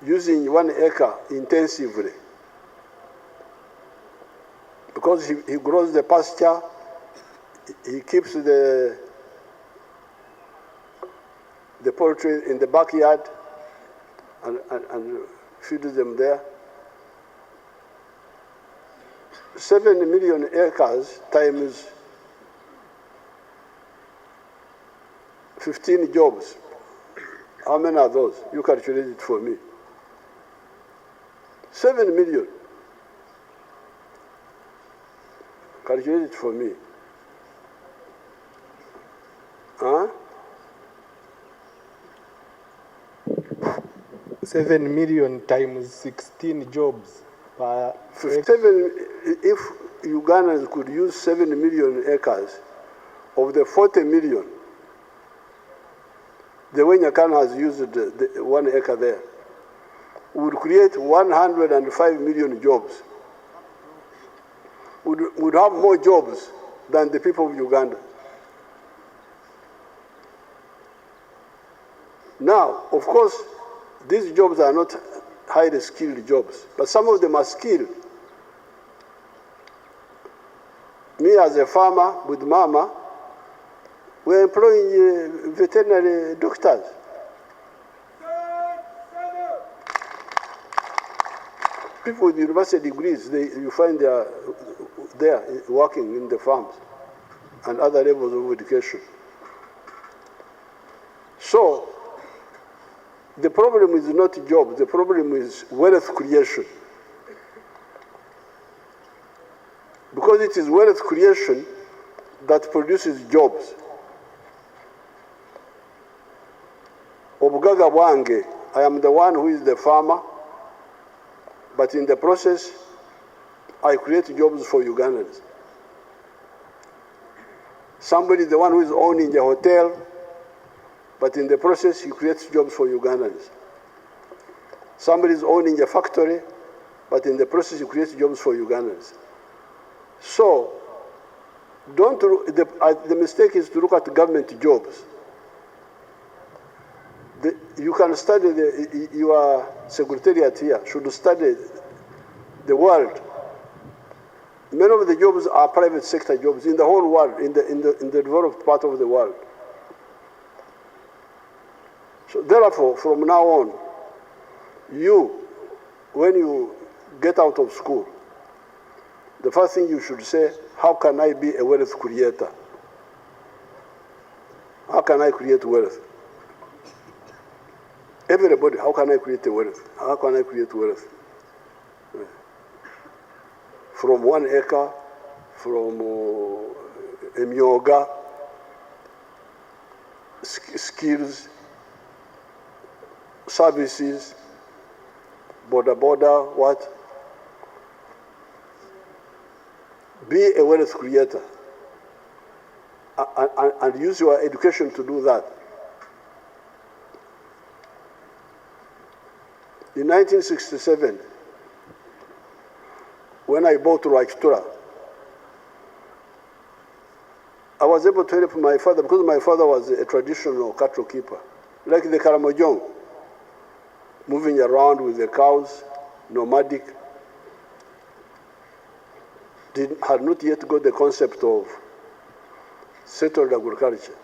using 1 acre intensively. Because he grows the pasture, he keeps the poultry in the backyard and feeds them there. 7 million acres times 15 jobs. How many are those? You calculate it for me. 7 million. Calculate it for me. Huh? 7 million times 16 jobs per 7, if Ugandans could use 7 million acres of the 40 million, the way Nyakana has used the 1 acre there, would create 105 million jobs. Would have more jobs than the people of Uganda. Now, of course, these jobs are not highly skilled jobs, but some of them are skilled. Me as a farmer with Mama, we're employing veterinary doctors. People with university degrees, you find they are there working in the farms and other levels of education. So, the problem is not jobs, the problem is wealth creation. Because it is wealth creation that produces jobs. Obugaga bwange, I am the one who is the farmer, but in the process, I create jobs for Ugandans. Somebody is the one who is owning the hotel, but in the process, he creates jobs for Ugandans. Somebody is owning a factory, but in the process, he creates jobs for Ugandans. So, the mistake is to look at government jobs. You can study, your secretariat here should study the world. Many of the jobs are private sector jobs in the whole world, in the developed part of the world. So therefore, from now on, when you get out of school, the first thing you should say, how can I be a wealth creator? How can I create wealth? Everybody, how can I create wealth? How can I create wealth? From 1 acre, from a myoga, skills, services, border, what? Be a wealth creator and use your education to do that. In 1967, when I bought Rwakitura, I was able to help my father because my father was a traditional cattle keeper, like the Karamojong, moving around with the cows, nomadic. Had not yet got the concept of settled agriculture.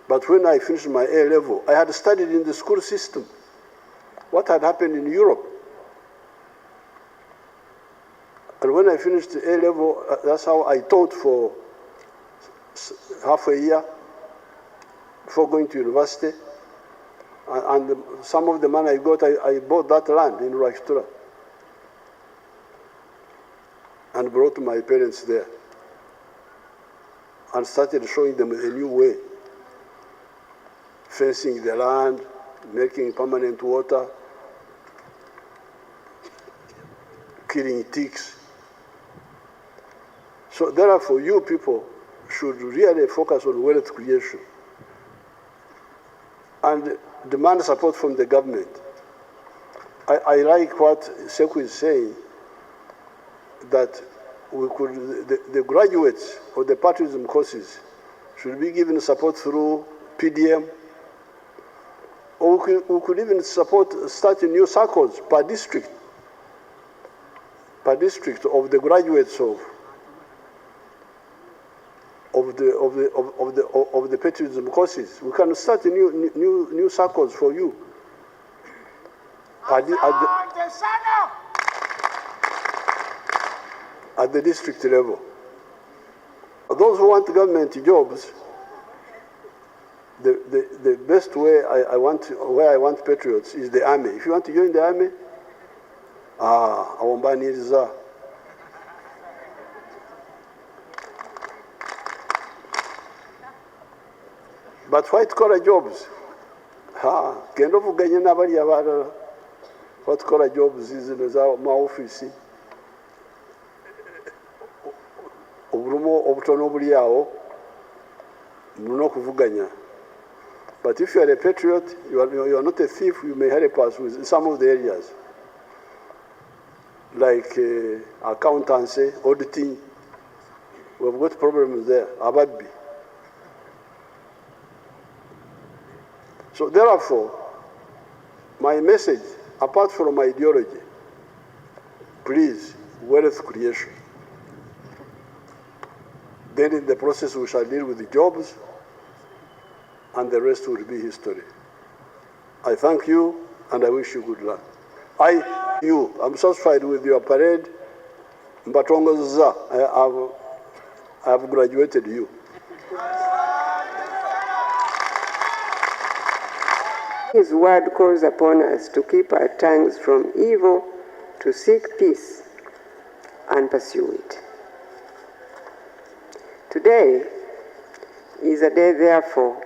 But when I finished my A level, I had studied in the school system what had happened in Europe. And when I finished the A level, that's how I taught for half a year before going to university. And some of the money I got, I bought that land in Rwakitura and brought my parents there and started showing them a new way, fencing the land, making permanent water, killing ticks. So therefore, you people should really focus on wealth creation and demand support from the government. I like what Sekou is saying, that we could, the graduates of the patriotism courses should be given support through PDM, or we could even support starting new circles per district of the graduates of the patriotism courses. We can start new circles for you at the district level. Those who want government jobs, the best way I want patriots is the army. If you want to join the army, awombaniriza. But white collar jobs, genda ovuganya n'abali abalala. White collar jobs zino za maofisi, obulimu obutono obuli awo mulina okuvuganya. But if you are a patriot, you are not a thief, you may help us with some of the areas, like accountancy, auditing. We've got problems there, ababbi. So therefore, my message, apart from my ideology, please, wealth creation. Then in the process we shall deal with the jobs, and the rest will be history. I thank you, and I wish you good luck. I'm satisfied with your parade. Mbatongoza, I have graduated you. His word calls upon us to keep our tongues from evil, to seek peace and pursue it. Today is a day, therefore,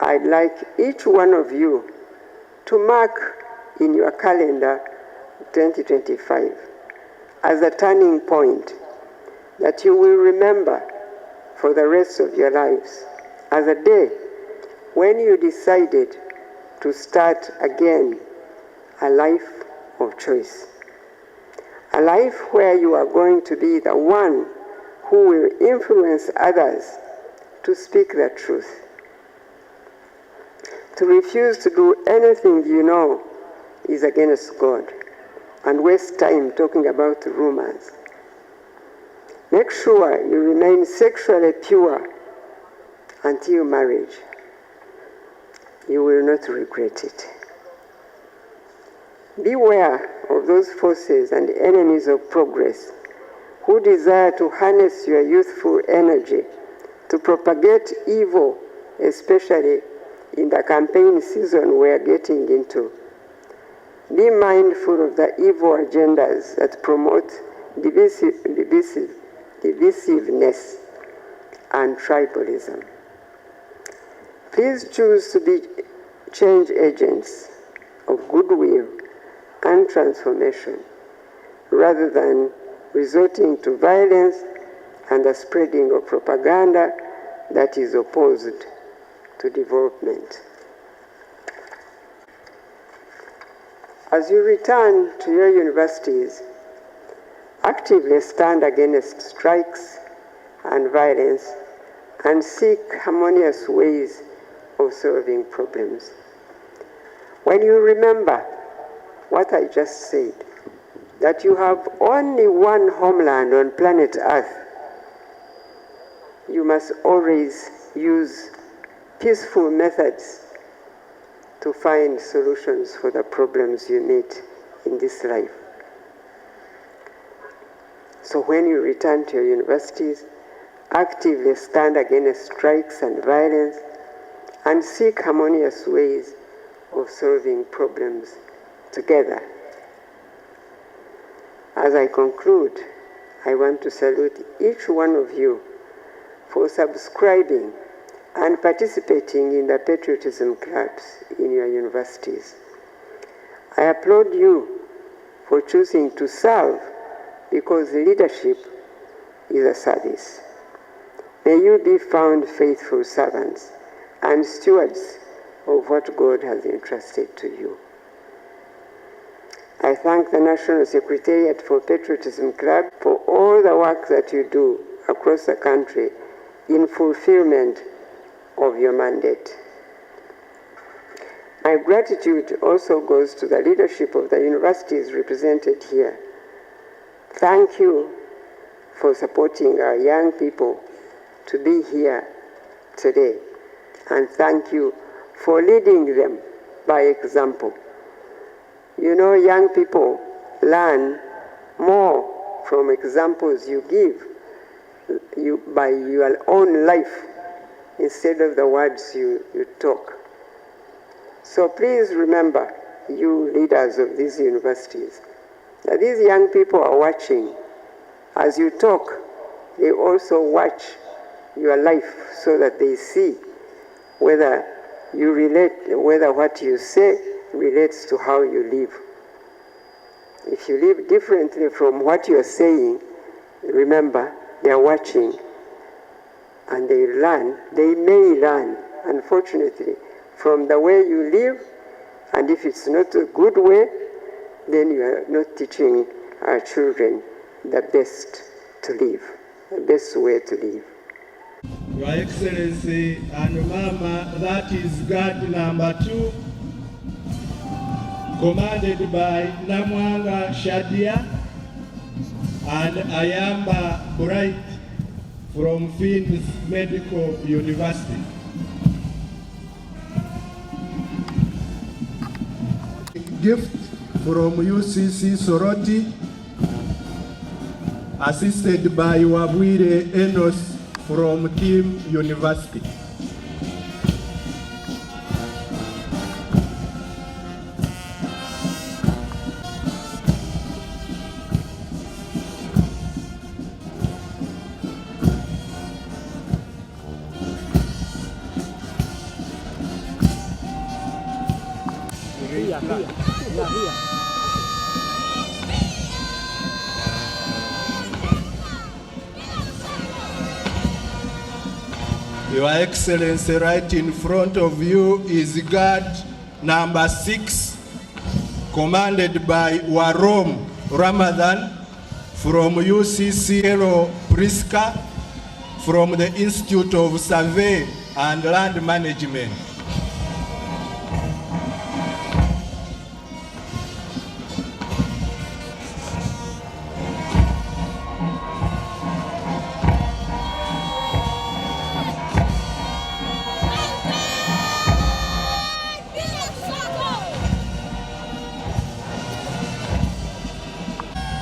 I'd like each one of you to mark in your calendar 2025 as a turning point that you will remember for the rest of your lives, as a day when you decided to start again a life of choice. A life where you are going to be the one who will influence others to speak the truth. To refuse to do anything you know is against God and waste time talking about rumors. Make sure you remain sexually pure until marriage. You will not regret it. Beware of those forces and enemies of progress who desire to harness your youthful energy to propagate evil, especially in the campaign season we are getting into. Be mindful of the evil agendas that promote divisiveness and tribalism. Please choose to be change agents of goodwill and transformation, rather than resorting to violence and the spreading of propaganda that is opposed to development. As you return to your universities, actively stand against strikes and violence and seek harmonious ways of solving problems. When you remember what I just said, that you have only one homeland on planet Earth, you must always use peaceful methods to find solutions for the problems you meet in this life. So when you return to your universities, actively stand against strikes and violence and seek harmonious ways of solving problems together. As I conclude, I want to salute each one of you for subscribing and participating in the patriotism clubs in your universities. I applaud you for choosing to serve because leadership is a service. May you be found faithful servants and stewards of what God has entrusted to you. I thank the National Secretariat for Patriotism Club for all the work that you do across the country in fulfillment of your mandate. My gratitude also goes to the leadership of the universities represented here. Thank you for supporting our young people to be here today, and thank you for leading them by example. You know, young people learn more from examples you give by your own life instead of the words you talk. So please remember, you leaders of these universities, that these young people are watching. As you talk, they also watch your life so that they see whether you relate, whether what you say relates to how you live. If you live differently from what you are saying, remember, they are watching and they may learn, unfortunately, from the way you live, and if it's not a good way, then you are not teaching our children the best to live, the best way to live. Your Excellency and Mama, that is guard number 2, commanded by Namwanga Shadia and Ayamba Bright from Finn's Medical University. Gift from UCC Soroti, assisted by Wabwire Enos from Kim University. Your Excellency, right in front of you is guard number 6, commanded by Warom Ramadan from UCC Priska from the Institute of Survey and Land Management.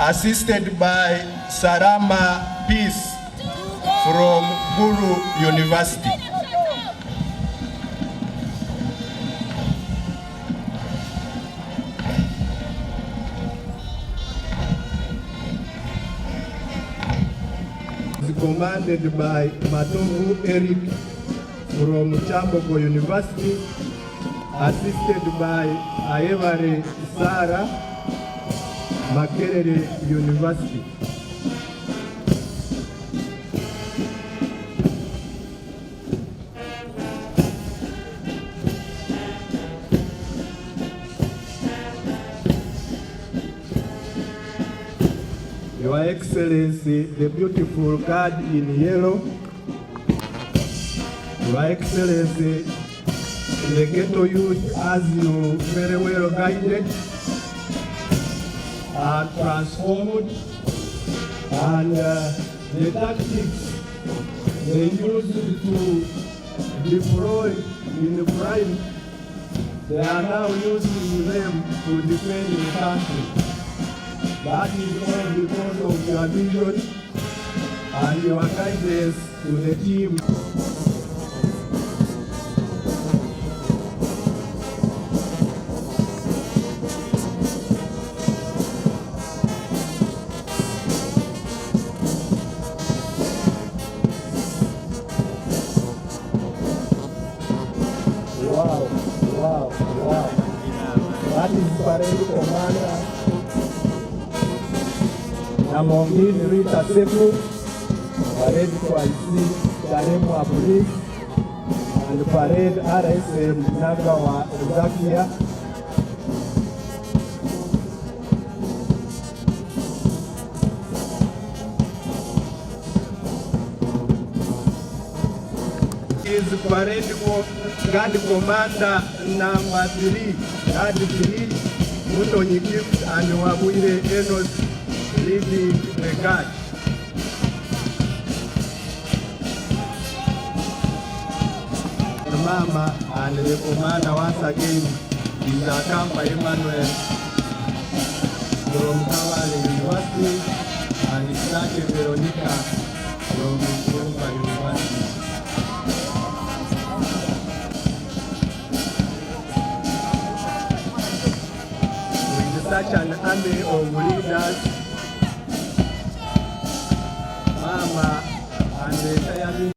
Assisted by Sarama Peace from Guru University. Commanded by Matovu Eric from Chambogo University, assisted by Ayevare Sara, Makerere University. Your Excellency, the beautiful guard in yellow. Your Excellency, the ghetto youth, as you very well guided, are transformed, and the tactics they used to deploy in the crime, they are now using them to defend the country. That is all because of your vision and your guidance to the team. Wow. That is parade commander. Namongin Rita Sefu, Parade Kwalisi, Daremu Aburi, and Parade RSM Nagawa Zakia. Is Parade Guard Commander number 3, Guard 3, Mutonyi Gift and Wabuire Enos leading the guard. Mama and the commander once again is Akampa Emmanuel from Kavala University and Sake Veronica from Kavala University. With such an army of leaders, Mama and the entire